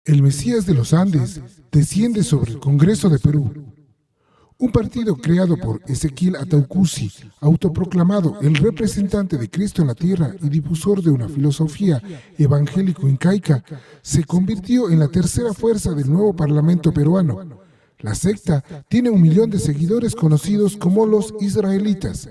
El Mesías de los Andes desciende sobre el Congreso de Perú. Un partido creado por Ezequiel Ataucusi, autoproclamado el representante de Cristo en la tierra y difusor de una filosofía evangélico-incaica, se convirtió en la tercera fuerza del nuevo Parlamento peruano. La secta tiene 1 millón de seguidores conocidos como los israelitas.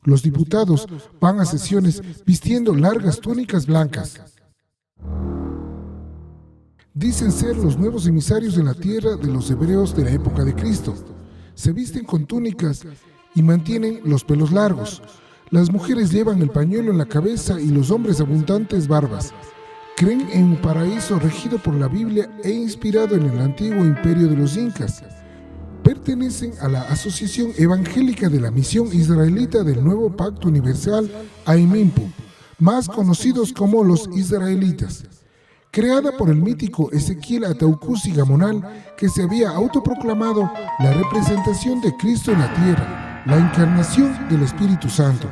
Los diputados van a sesiones vistiendo largas túnicas blancas. Dicen ser los nuevos emisarios en la tierra de los hebreos de la época de Cristo. Se visten con túnicas y mantienen los pelos largos. Las mujeres llevan el pañuelo en la cabeza y los hombres abundantes barbas. Creen en un paraíso regido por la Biblia e inspirado en el antiguo imperio de los incas. Pertenecen a la Asociación Evangélica de la Misión Israelita del Nuevo Pacto Universal, AEMIMPU, más conocidos como los israelitas. Creada por el mítico Ezequiel Ataucusi Gamonal, que se había autoproclamado la representación de Cristo en la tierra, la encarnación del Espíritu Santo.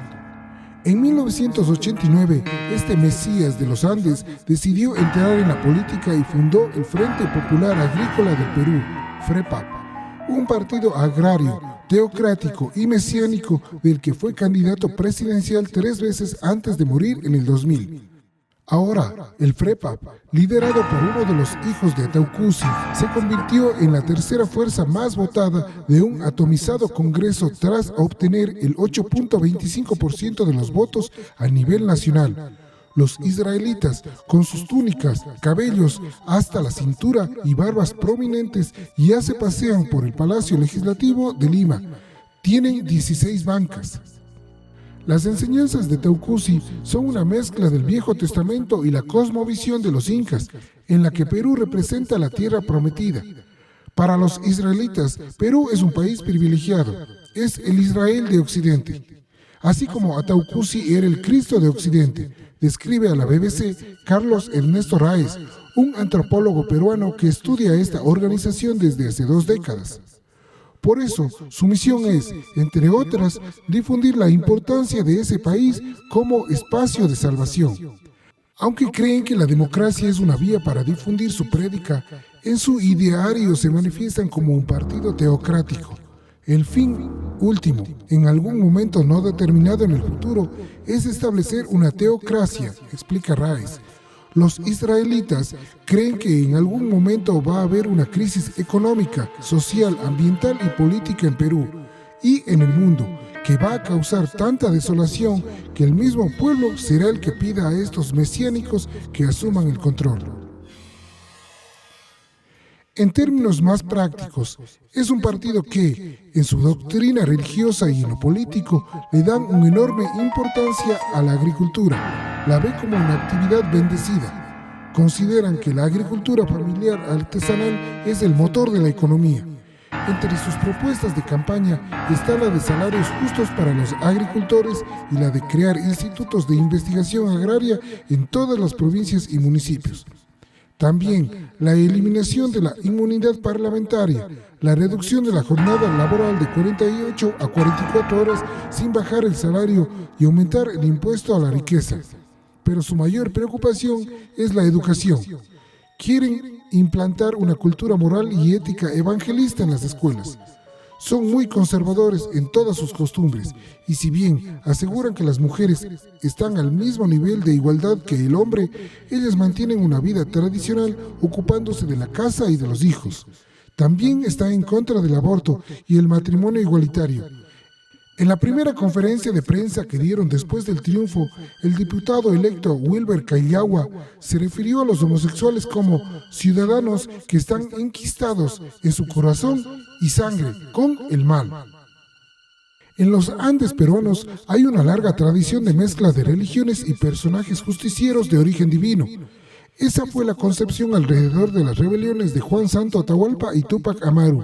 En 1989, este Mesías de los Andes decidió entrar en la política y fundó el Frente Popular Agrícola del Perú, FREPAP, un partido agrario, teocrático y mesiánico del que fue candidato presidencial 3 veces antes de morir en el 2000. Ahora, el FREPAP, liderado por uno de los hijos de Ataucusi, se convirtió en la tercera fuerza más votada de un atomizado Congreso tras obtener el 8.25% de los votos a nivel nacional. Los israelitas, con sus túnicas, cabellos hasta la cintura y barbas prominentes, ya se pasean por el Palacio Legislativo de Lima. Tienen 16 bancas. Las enseñanzas de Ataucusi son una mezcla del Viejo Testamento y la cosmovisión de los incas, en la que Perú representa la tierra prometida. Para los israelitas, Perú es un país privilegiado, es el Israel de Occidente. Así como Ataucusi era el Cristo de Occidente, describe a la BBC Carlos Ernesto Raez, un antropólogo peruano que estudia esta organización desde hace 2 décadas. Por eso, su misión es, entre otras, difundir la importancia de ese país como espacio de salvación. Aunque creen que la democracia es una vía para difundir su prédica, en su ideario se manifiestan como un partido teocrático. El fin último, en algún momento no determinado en el futuro, es establecer una teocracia, explica Raez. Los israelitas creen que en algún momento va a haber una crisis económica, social, ambiental y política en Perú y en el mundo, que va a causar tanta desolación que el mismo pueblo será el que pida a estos mesiánicos que asuman el control. En términos más prácticos, es un partido que, en su doctrina religiosa y en lo político, le dan una enorme importancia a la agricultura. La ve como una actividad bendecida. Consideran que la agricultura familiar artesanal es el motor de la economía. Entre sus propuestas de campaña está la de salarios justos para los agricultores y la de crear institutos de investigación agraria en todas las provincias y municipios. También la eliminación de la inmunidad parlamentaria, la reducción de la jornada laboral de 48 a 44 horas sin bajar el salario y aumentar el impuesto a la riqueza. Pero su mayor preocupación es la educación. Quieren implantar una cultura moral y ética evangelista en las escuelas. Son muy conservadores en todas sus costumbres y si bien aseguran que las mujeres están al mismo nivel de igualdad que el hombre, ellas mantienen una vida tradicional ocupándose de la casa y de los hijos. También están en contra del aborto y el matrimonio igualitario. En la primera conferencia de prensa que dieron después del triunfo, el diputado electo Wilber Cayagua se refirió a los homosexuales como ciudadanos que están enquistados en su corazón y sangre con el mal. En los Andes peruanos hay una larga tradición de mezcla de religiones y personajes justicieros de origen divino. Esa fue la concepción alrededor de las rebeliones de Juan Santo Atahualpa y Túpac Amaru.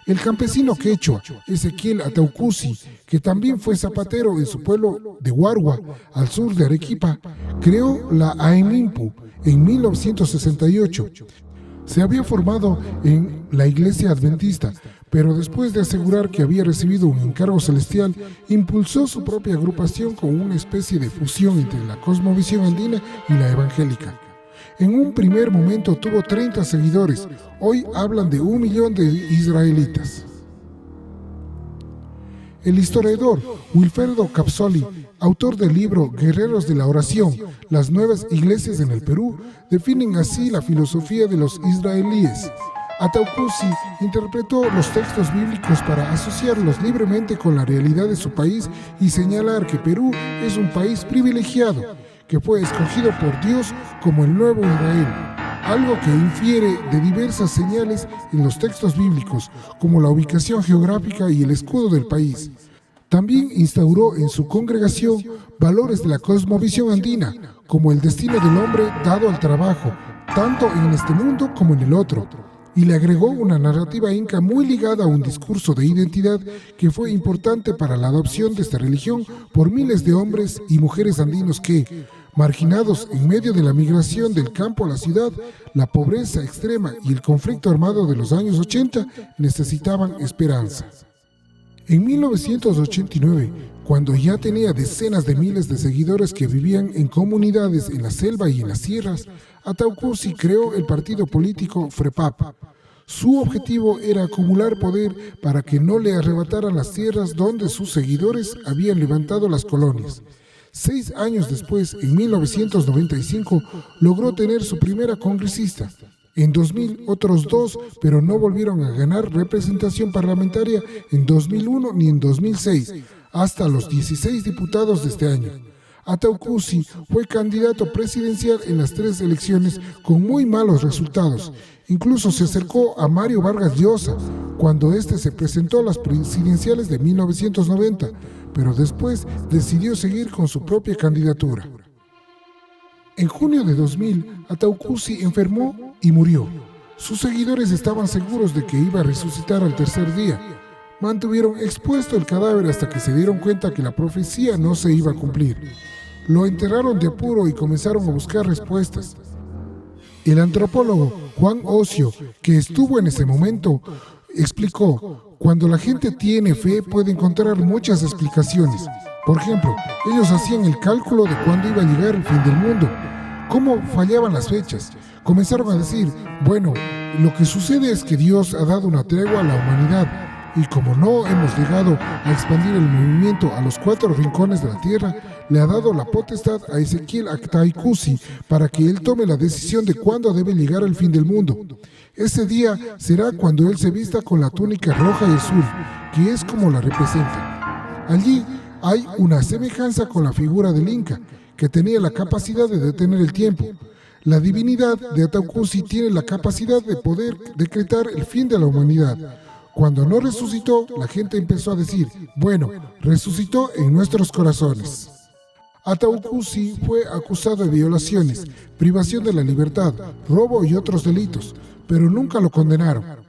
El campesino quechua, Ezequiel Ataucusi, que también fue zapatero en su pueblo de Huargua, al sur de Arequipa, creó la AEMIMPU en 1968. Se había formado en la iglesia adventista, pero después de asegurar que había recibido un encargo celestial, impulsó su propia agrupación con una especie de fusión entre la cosmovisión andina y la evangélica. En un primer momento tuvo 30 seguidores, hoy hablan de 1 millón de israelitas. El historiador Wilfredo Capsoli, autor del libro Guerreros de la Oración, las nuevas iglesias en el Perú, definen así la filosofía de los israelíes. Ataucusi interpretó los textos bíblicos para asociarlos libremente con la realidad de su país y señalar que Perú es un país privilegiado, que fue escogido por Dios como el nuevo Israel, algo que infiere de diversas señales en los textos bíblicos, como la ubicación geográfica y el escudo del país. También instauró en su congregación valores de la cosmovisión andina, como el destino del hombre dado al trabajo, tanto en este mundo como en el otro, y le agregó una narrativa inca muy ligada a un discurso de identidad que fue importante para la adopción de esta religión por miles de hombres y mujeres andinos que, marginados en medio de la migración del campo a la ciudad, la pobreza extrema y el conflicto armado de los años 80, necesitaban esperanza. En 1989, cuando ya tenía decenas de miles de seguidores que vivían en comunidades en la selva y en las sierras, Ataucusi creó el partido político FREPAP. Su objetivo era acumular poder para que no le arrebataran las tierras donde sus seguidores habían levantado las colonias. 6 años después, en 1995, logró tener su primera congresista. En 2000, otros 2, pero no volvieron a ganar representación parlamentaria en 2001 ni en 2006, hasta los 16 diputados de este año. Ataucusi fue candidato presidencial en las 3 elecciones con muy malos resultados. Incluso se acercó a Mario Vargas Llosa cuando éste se presentó a las presidenciales de 1990, pero después decidió seguir con su propia candidatura. En junio de 2000, Ataucusi enfermó y murió. Sus seguidores estaban seguros de que iba a resucitar al tercer día. Mantuvieron expuesto el cadáver hasta que se dieron cuenta que la profecía no se iba a cumplir. Lo enterraron de apuro y comenzaron a buscar respuestas. El antropólogo Juan Ocio, que estuvo en ese momento, explicó: cuando la gente tiene fe puede encontrar muchas explicaciones. Por ejemplo, ellos hacían el cálculo de cuándo iba a llegar el fin del mundo, cómo fallaban las fechas. Comenzaron a decir, bueno, lo que sucede es que Dios ha dado una tregua a la humanidad, y como no hemos llegado a expandir el movimiento a los 4 rincones de la tierra, le ha dado la potestad a Ezequiel Ataucusi para que él tome la decisión de cuándo debe llegar el fin del mundo. Ese día será cuando él se vista con la túnica roja y azul, que es como la representa. Allí hay una semejanza con la figura del Inca, que tenía la capacidad de detener el tiempo. La divinidad de Ataucusi tiene la capacidad de poder decretar el fin de la humanidad. Cuando no resucitó, la gente empezó a decir, bueno, resucitó en nuestros corazones. Ataucusi fue acusado de violaciones, privación de la libertad, robo y otros delitos, pero nunca lo condenaron.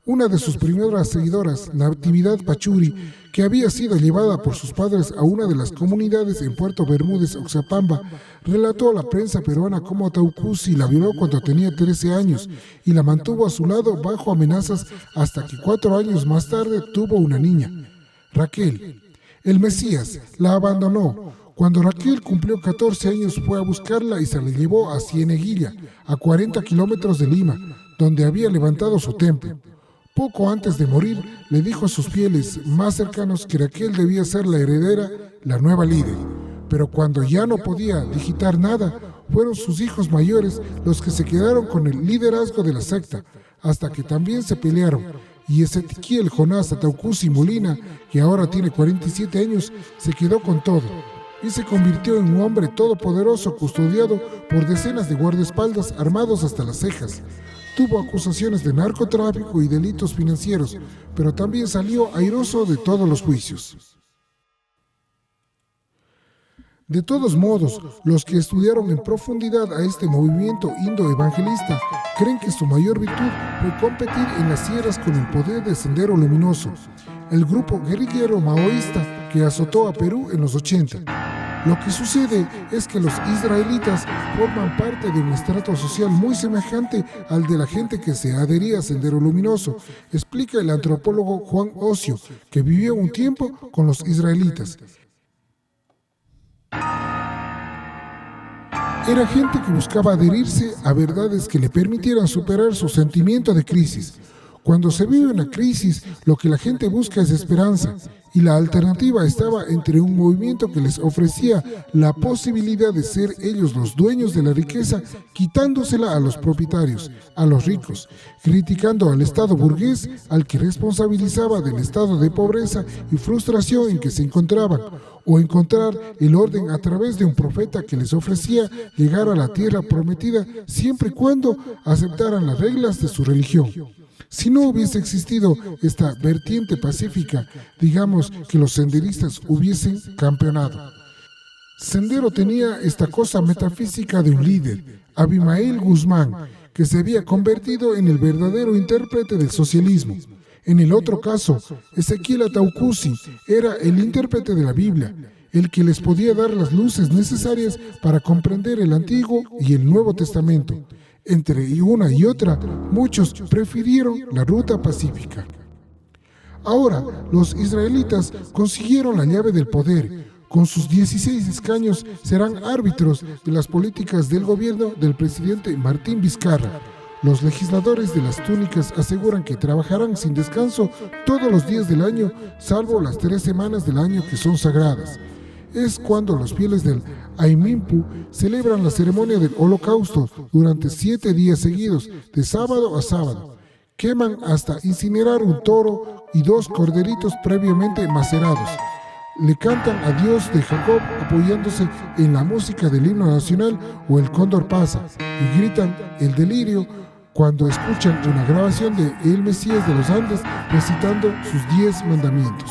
Una de sus primeras seguidoras, Natividad Pachuri, que había sido llevada por sus padres a una de las comunidades en Puerto Bermúdez, Oxapamba, relató a la prensa peruana cómo Ataucusi la violó cuando tenía 13 años y la mantuvo a su lado bajo amenazas hasta que 4 años más tarde tuvo una niña, Raquel. El Mesías la abandonó. Cuando Raquel cumplió 14 años fue a buscarla y se la llevó a Cieneguilla, a 40 kilómetros de Lima, donde había levantado su templo. Poco antes de morir, le dijo a sus fieles más cercanos que Raquel debía ser la heredera, la nueva líder. Pero cuando ya no podía digitar nada, fueron sus hijos mayores los que se quedaron con el liderazgo de la secta, hasta que también se pelearon. Y Ezequiel Jonás Ataucusi Molina, que ahora tiene 47 años, se quedó con todo y se convirtió en un hombre todopoderoso custodiado por decenas de guardaespaldas armados hasta las cejas. Tuvo acusaciones de narcotráfico y delitos financieros, pero también salió airoso de todos los juicios. De todos modos, los que estudiaron en profundidad a este movimiento indo-evangelista creen que su mayor virtud fue competir en las sierras con el poder de Sendero Luminoso, el grupo guerrillero maoísta que azotó a Perú en los 80. Lo que sucede es que los israelitas forman parte de un estrato social muy semejante al de la gente que se adhería a Sendero Luminoso, explica el antropólogo Juan Ocio, que vivió un tiempo con los israelitas. Era gente que buscaba adherirse a verdades que le permitieran superar su sentimiento de crisis. Cuando se vive una crisis, lo que la gente busca es esperanza, y la alternativa estaba entre un movimiento que les ofrecía la posibilidad de ser ellos los dueños de la riqueza, quitándosela a los propietarios, a los ricos, criticando al Estado burgués, al que responsabilizaba del estado de pobreza y frustración en que se encontraban, o encontrar el orden a través de un profeta que les ofrecía llegar a la tierra prometida siempre y cuando aceptaran las reglas de su religión. Si no hubiese existido esta vertiente pacífica, digamos que los senderistas hubiesen campeonado. Sendero tenía esta cosa metafísica de un líder, Abimael Guzmán, que se había convertido en el verdadero intérprete del socialismo. En el otro caso, Ezequiel Ataucusi era el intérprete de la Biblia, el que les podía dar las luces necesarias para comprender el Antiguo y el Nuevo Testamento. Entre una y otra, muchos prefirieron la ruta pacífica. Ahora, los israelitas consiguieron la llave del poder. Con sus 16 escaños serán árbitros de las políticas del gobierno del presidente Martín Vizcarra. Los legisladores de las túnicas aseguran que trabajarán sin descanso todos los días del año, salvo las 3 semanas del año que son sagradas. Es cuando los fieles del Aimimpu celebran la ceremonia del holocausto durante 7 días seguidos, de sábado a sábado. Queman hasta incinerar un toro y 2 corderitos previamente macerados. Le cantan a Dios de Jacob apoyándose en la música del himno nacional o el cóndor pasa, y gritan el delirio cuando escuchan una grabación de El Mesías de los Andes recitando sus 10 mandamientos.